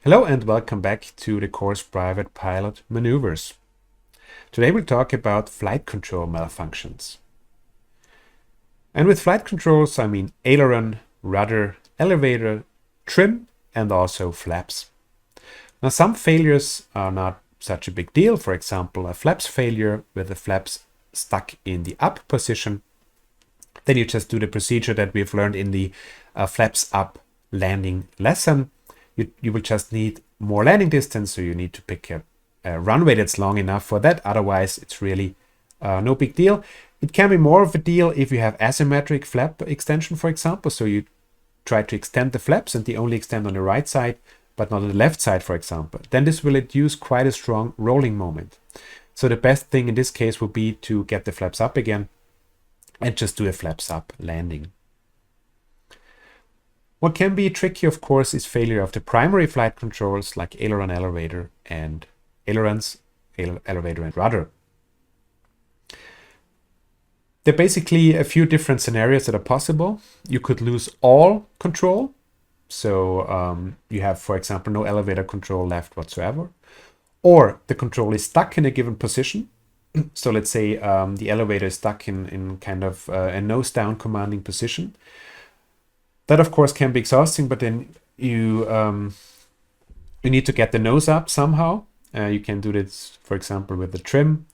Hello and welcome back to the course Private Pilot Maneuvers. Today we'll talk about flight control malfunctions. And with flight controls I mean aileron, rudder, elevator, trim and also flaps. Now some failures are not such a big deal. For example, a flaps failure with the flaps stuck in the up position. Then you just do the procedure that we've learned in the flaps up landing lesson. You will just need more landing distance, so you need to pick a runway that's long enough for that. Otherwise, it's really no big deal. It can be more of a deal if you have asymmetric flap extension, for example. So you try to extend the flaps and they only extend on the right side, but not on the left side, for example. Then this will induce quite a strong rolling moment. So the best thing in this case would be to get the flaps up again and just do a flaps up landing. What can be tricky, of course, is failure of the primary flight controls like aileron, elevator, and ailerons, elevator, and rudder. There are basically a few different scenarios that are possible. You could lose all control. So you have, for example, no elevator control left whatsoever. Or the control is stuck in a given position. So let's say the elevator is stuck in kind of a nose down commanding position. That of course can be exhausting, but then you need to get the nose up somehow. You can do this, for example, with the trim,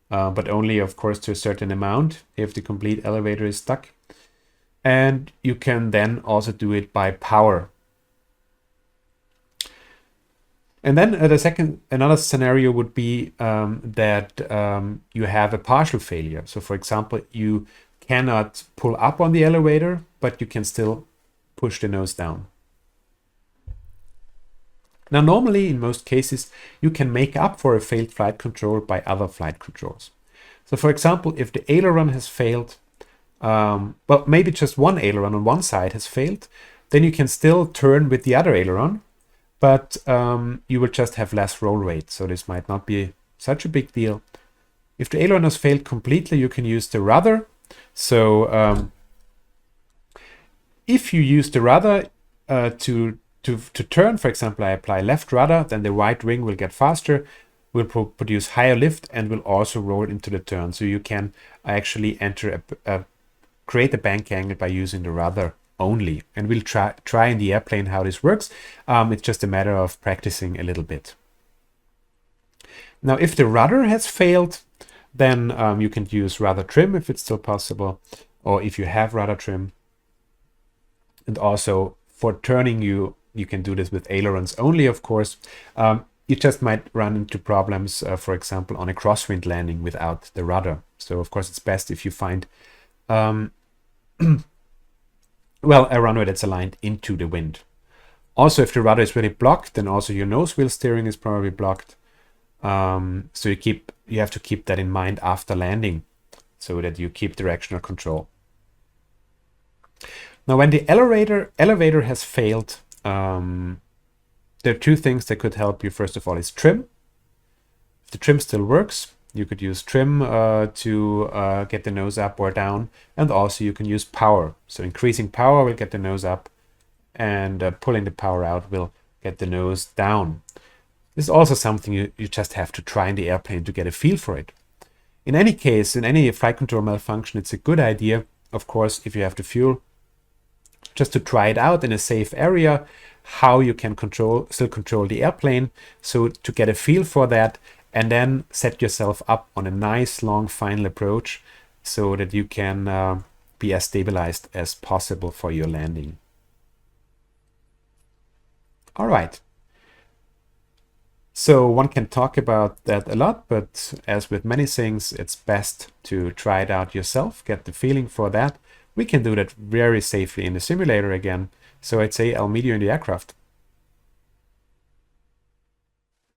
but only of course to a certain amount if the complete elevator is stuck. And you can then also do it by power. And then another scenario would be that you have a partial failure. So for example, you cannot pull up on the elevator, but you can still push the nose down. Now, normally, in most cases, you can make up for a failed flight control by other flight controls. So for example, if the aileron has failed, well, maybe just one aileron on one side has failed, then you can still turn with the other aileron, but you will just have less roll rate. So this might not be such a big deal. If the aileron has failed completely, you can use the rudder. So if you use the rudder to turn, for example, I apply left rudder, then the right wing will get faster, will produce higher lift, and will also roll into the turn. So you can actually create a bank angle by using the rudder only. And we'll try in the airplane how this works. It's just a matter of practicing a little bit. Now, if the rudder has failed, then you can use rudder trim if it's still possible, or if you have rudder trim. And also for turning, you can do this with ailerons only, of course. You just might run into problems, for example, on a crosswind landing without the rudder. So of course it's best if you find well, a runway that's aligned into the wind. Also, if the rudder is really blocked, then also your nose wheel steering is probably blocked. So you have to keep that in mind after landing so that you keep directional control. Now, when the elevator has failed, there are two things that could help you. First of all is trim. If the trim still works, you could use trim to get the nose up or down, and also you can use power. So increasing power will get the nose up, and pulling the power out will get the nose down. This is also something you just have to try in the airplane to get a feel for it. In any case, in any flight control malfunction, it's a good idea, of course, if you have the fuel, just to try it out in a safe area, how you can still control the airplane. So to get a feel for that, and then set yourself up on a nice long final approach so that you can be as stabilized as possible for your landing. All right. So one can talk about that a lot, but as with many things, it's best to try it out yourself, get the feeling for that. We can do that very safely in the simulator again. So I'd say I'll meet you in the aircraft.